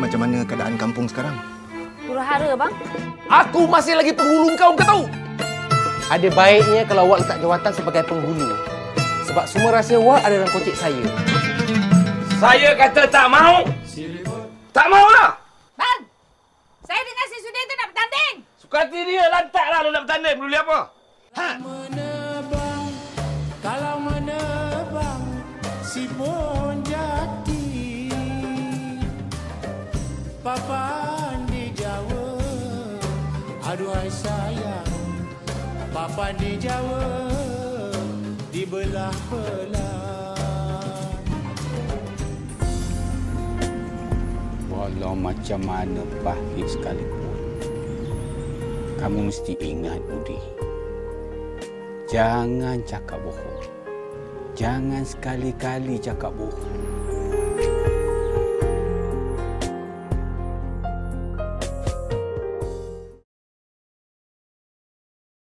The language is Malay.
macam mana keadaan kampung sekarang? Huru-hara, bang. Aku masih lagi penghulu kau tahu? Ada baiknya kalau awak letak jawatan sebagai penghulu. Sebab semua rahsia awak ada dalam kocik saya. Saya kata tak mau. Tak maulah. Bang, saya dengan si Sudi tu nak bertanding. Suka hati dia, lantaklah lu nak bertanding. Peduli apa? Ha. Menebang, kalau menebang si pun jati. Papan di Jawa, aduhai sayang. Papan di Jawa, dibelah-belah. Walau macam mana pahit sekalipun, kamu mesti ingat, Budi. Jangan cakap bohong. Jangan sekali-kali cakap bohong.